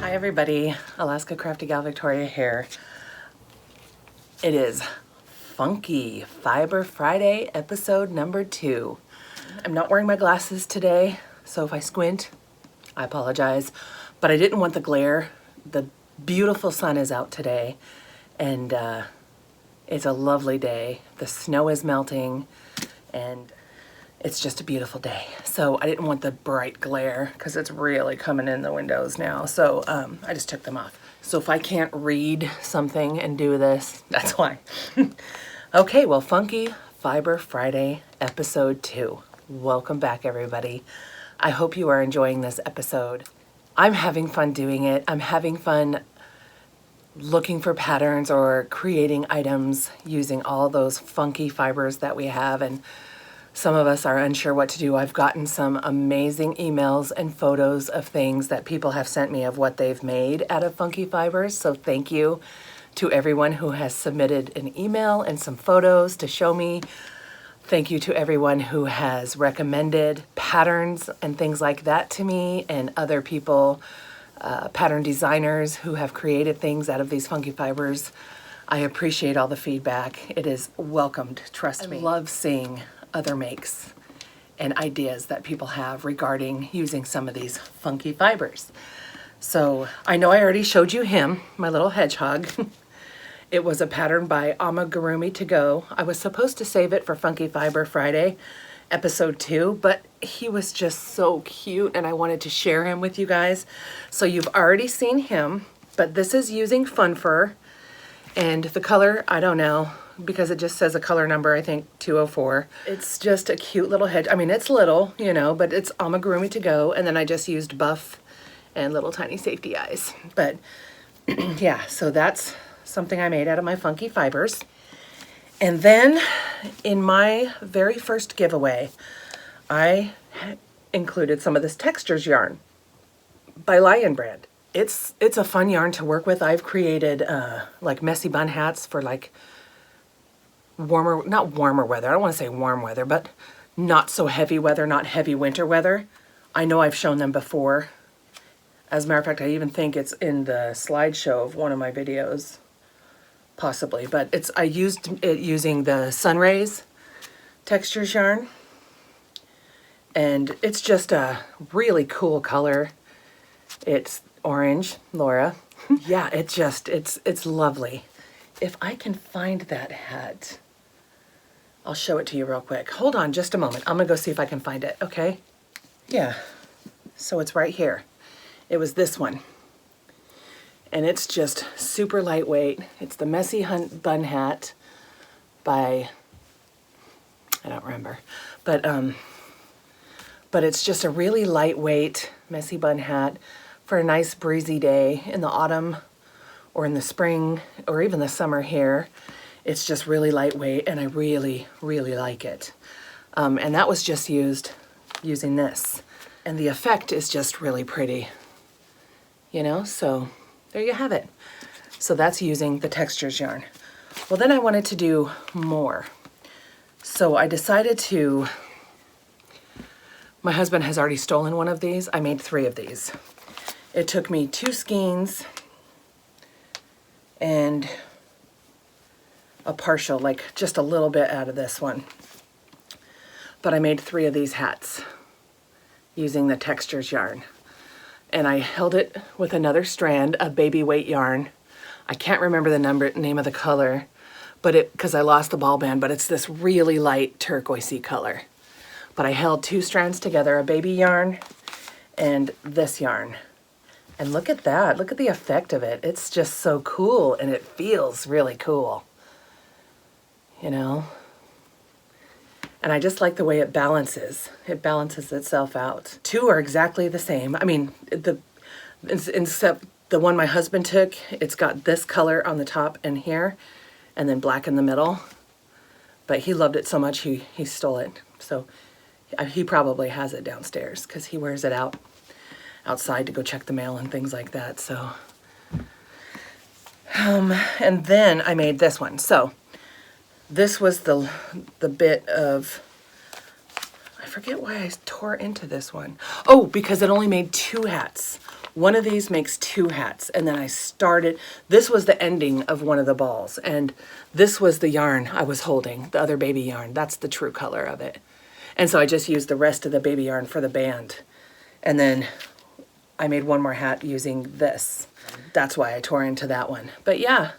Hi everybody, Alaska Crafty Gal Victoria here. It is Funky Fiber Friday, episode number 2. I'm not wearing my glasses today, so if I squint, I apologize. But I didn't want the glare. The beautiful sun is out today, and it's a lovely day. The snow is melting, and it's just a beautiful day. So I didn't want the bright glare because it's really coming in the windows now. So I just took them off. So if I can't read something and do this, that's why. Okay, well, Funky Fiber Friday, episode 2. Welcome back, everybody. I hope you are enjoying this episode. I'm having fun doing it. I'm having fun looking for patterns or creating items using all those funky fibers that we have, and some of us are unsure what to do. I've gotten some amazing emails and photos of things that people have sent me of what they've made out of funky fibers. So thank you to everyone who has submitted an email and some photos to show me. Thank you to everyone who has recommended patterns and things like that to me, and other people, pattern designers who have created things out of these funky fibers. I appreciate all the feedback. It is welcomed, trust me. I love seeing other makes and ideas that people have regarding using some of these funky fibers. So I know I already showed you him, my little hedgehog. It was a pattern by Amigurumi to go. I was supposed to save it for Funky Fiber Friday, episode 2, but he was just so cute and I wanted to share him with you guys. So you've already seen him, but this is using Fun Fur, and the color, I don't know, because it just says a color number, I think 204. It's just a cute little hedge. I mean, it's little, you know, but it's Amigurumi to go. And then I just used buff and little tiny safety eyes. But yeah, so that's something I made out of my funky fibers. And then in my very first giveaway, I included some of this Textures yarn by Lion Brand. It's a fun yarn to work with. I've created like messy bun hats for like not warmer weather. I don't want to say warm weather, but not so heavy weather, not heavy winter weather. I know I've shown them before. As a matter of fact, I even think it's in the slideshow of one of my videos, possibly. But I used it using the Sunrays Textures yarn, and it's just a really cool color. It's orange, Laura. Yeah, it's lovely. If I can find that hat, I'll show it to you real quick. Hold on just a moment. I'm gonna go see if I can find it, okay? Yeah, so it's right here. It was this one. And it's just super lightweight. It's the Messy Bun Hat by, I don't remember, but it's just a really lightweight messy bun hat for a nice breezy day in the autumn or in the spring or even the summer here. It's just really lightweight, and I really, really like it. And that was just using this. And the effect is just really pretty, you know? So there you have it. So that's using the Textures yarn. Well, then I wanted to do more. So I decided to, my husband has already stolen one of these. I made 3 of these. It took me 2 skeins and a partial, like just a little bit out of this one. But I made 3 of these hats using the Textures yarn. And I held it with another strand of baby weight yarn. I can't remember the name of the color, but because I lost the ball band, but it's this really light turquoisey color. But I held 2 strands together, a baby yarn and this yarn. And look at that, look at the effect of it. It's just so cool, and it feels really cool, you know? And I just like the way it balances. It balances itself out. 2 are exactly the same. I mean, except the one my husband took, it's got this color on the top and here, and then black in the middle. But he loved it so much, he stole it. So he probably has it downstairs because he wears it outside to go check the mail and things like that. So, and then I made this one. So this was the bit of, I forget why I tore into this one. Oh, because it only made 2 hats. One of these makes 2 hats, and then I started, this was the ending of one of the balls, and this was the yarn I was holding, the other baby yarn. That's the true color of it. And so I just used the rest of the baby yarn for the band. And then I made one more hat using this. That's why I tore into that one. But yeah,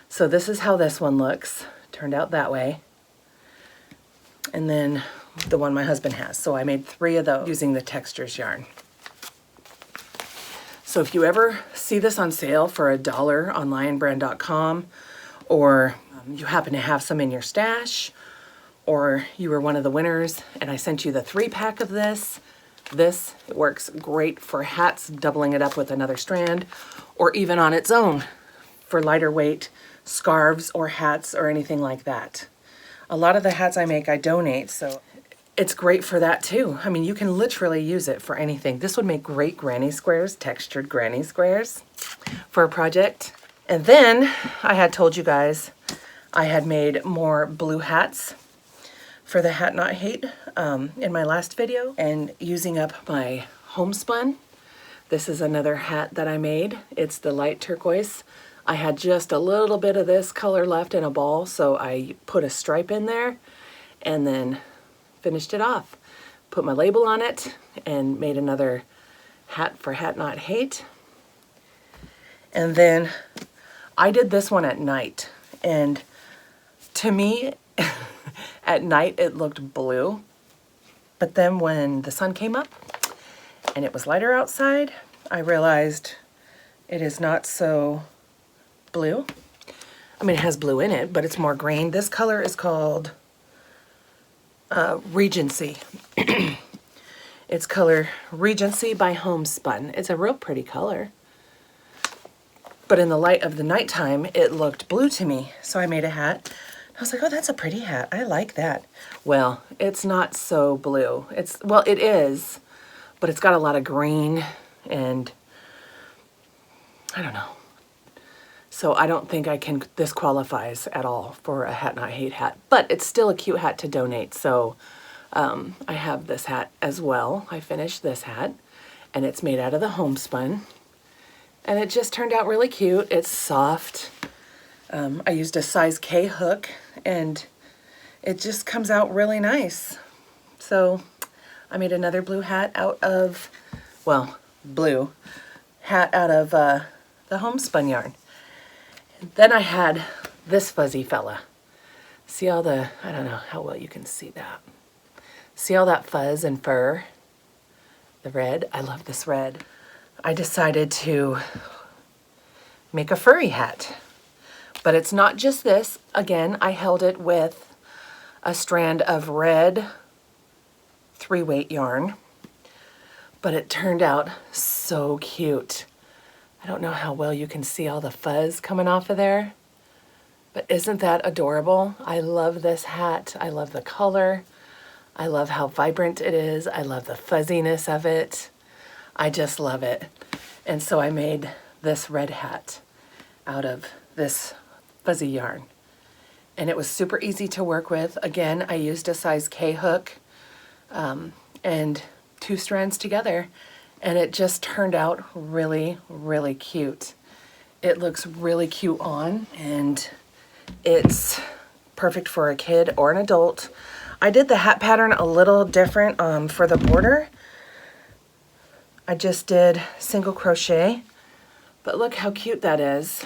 so this is how this one looks. Turned out that way. And then the one my husband has. So I made 3 of those using the textures yarn. So if you ever see this on sale for $1 on lionbrand.com, or you happen to have some in your stash, or you were one of the winners and I sent you the 3-pack of this, it works great for hats, doubling it up with another strand, or even on its own for lighter weight scarves or hats or anything like that. A lot of the hats I make I donate, so it's great for that too. I mean, you can literally use it for anything. This would make great granny squares, textured granny squares for a project. And then I had told you guys I had made more blue hats for the Hat Not Hate in my last video, and using up my Homespun. This is another hat that I made. It's the light turquoise. I had just a little bit of this color left in a ball, so I put a stripe in there and then finished it off. Put my label on it and made another hat for Hat Not Hate. And then I did this one at night, and to me at night it looked blue, but then when the sun came up and it was lighter outside, I realized it is not so blue. I mean, it has blue in it, but it's more green. This color is called Regency. It's color Regency by Homespun. It's a real pretty color. But in the light of the nighttime, it looked blue to me. So I made a hat. I was like, oh, that's a pretty hat. I like that. Well, it's not so blue. Well, it is, but it's got a lot of green and I don't know. So I don't think this qualifies at all for a Hat Not Hate hat, but it's still a cute hat to donate. So I have this hat as well. I finished this hat and it's made out of the Homespun and it just turned out really cute. It's soft. I used a size K hook and it just comes out really nice. So I made another blue hat out of, well, blue hat out of the Homespun yarn. Then I had this fuzzy fella. See all the, I don't know how well you can see that. See all that fuzz and fur? The red, I love this red. I decided to make a furry hat. But it's not just this. Again, I held it with a strand of red 3-weight yarn. But it turned out so cute. I don't know how well you can see all the fuzz coming off of there, but isn't that adorable? I love this hat. I love the color. I love how vibrant it is. I love the fuzziness of it. I just love it. And so I made this red hat out of this fuzzy yarn. And it was super easy to work with. Again, I used a size K hook and 2 strands together. And it just turned out really, really cute. It looks really cute on, and it's perfect for a kid or an adult. I did the hat pattern a little different for the border. I just did single crochet, but look how cute that is.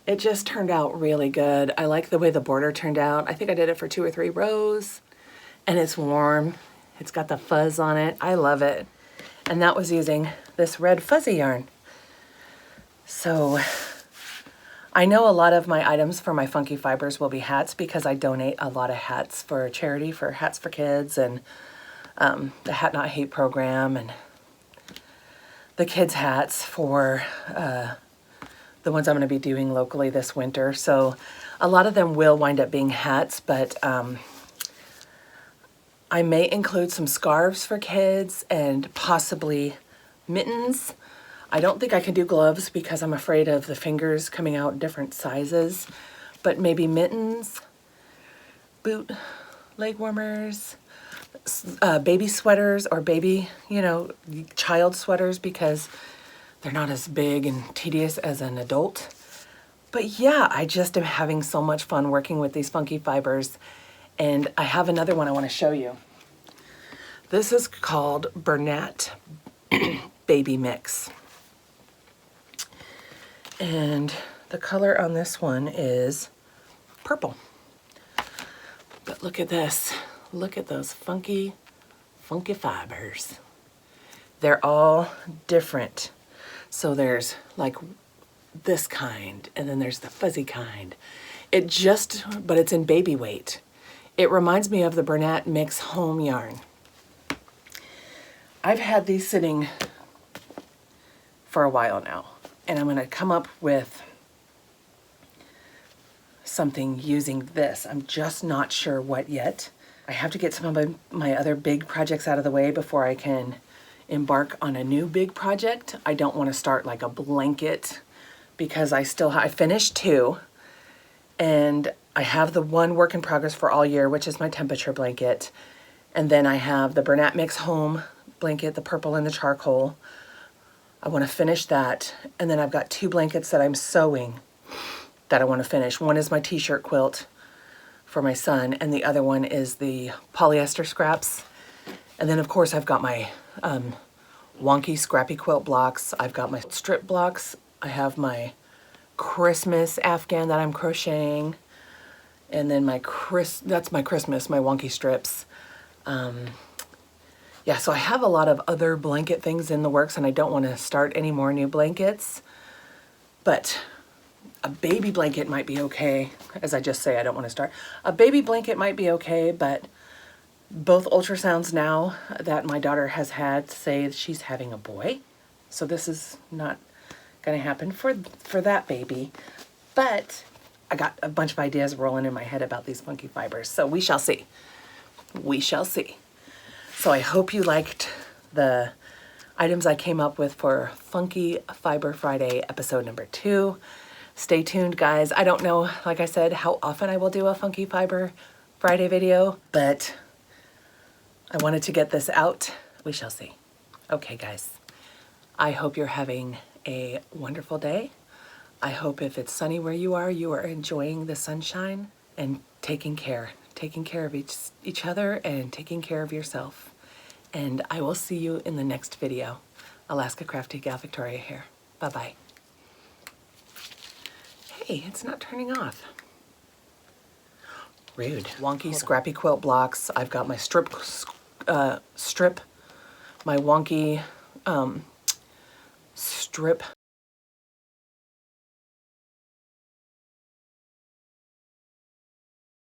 It just turned out really good. I like the way the border turned out. I think I did it for 2 or 3 rows, and it's warm. It's got the fuzz on it. I love it. And that was using this red fuzzy yarn. So I know a lot of my items for my funky fibers will be hats because I donate a lot of hats for charity, for Hats for Kids and the Hat Not Hate program and the kids' hats for the ones I'm going to be doing locally this winter. So a lot of them will wind up being hats, but I may include some scarves for kids and possibly mittens. I don't think I can do gloves because I'm afraid of the fingers coming out different sizes, but maybe mittens, boot, leg warmers, baby sweaters or baby, child sweaters because they're not as big and tedious as an adult. But yeah, I just am having so much fun working with these funky fibers. And I have another one I want to show you. This is called Bernat Baby Mix. And the color on this one is purple. But look at this. Look at those funky fibers. They're all different. So there's like this kind, and then there's the fuzzy kind. But it's in baby weight. It reminds me of the Bernat Mix Home yarn. I've had these sitting for a while now, and I'm gonna come up with something using this. I'm just not sure what yet. I have to get some of my other big projects out of the way before I can embark on a new big project. I don't want to start like a blanket because I finished 2, and I have the one work in progress for all year, which is my temperature blanket. And then I have the Bernat Mix Home blanket, the purple and the charcoal. I want to finish that. And then I've got 2 blankets that I'm sewing that I want to finish. One is my t-shirt quilt for my son, and the other one is the polyester scraps. And then of course I've got my wonky scrappy quilt blocks. I've got my strip blocks. I have my Christmas afghan that I'm crocheting. And then that's my Christmas, my wonky strips. Yeah, so I have a lot of other blanket things in the works, and I don't want to start any more new blankets. But a baby blanket might be okay. As I just say, I don't want to start. A baby blanket might be okay, but both ultrasounds now that my daughter has had say she's having a boy. So this is not going to happen for that baby. But I got a bunch of ideas rolling in my head about these funky fibers. So we shall see. We shall see. So I hope you liked the items I came up with for Funky Fiber Friday episode number 2. Stay tuned, guys. I don't know, like I said, how often I will do a Funky Fiber Friday video, but I wanted to get this out. We shall see. Okay, guys. I hope you're having a wonderful day. I hope if it's sunny where you are enjoying the sunshine and taking care of each other and taking care of yourself. And I will see you in the next video. Alaska Crafty Gal Victoria here. Bye-bye. Hey, it's not turning off. Rude. Wonky scrappy quilt blocks. I've got my strip, my wonky strip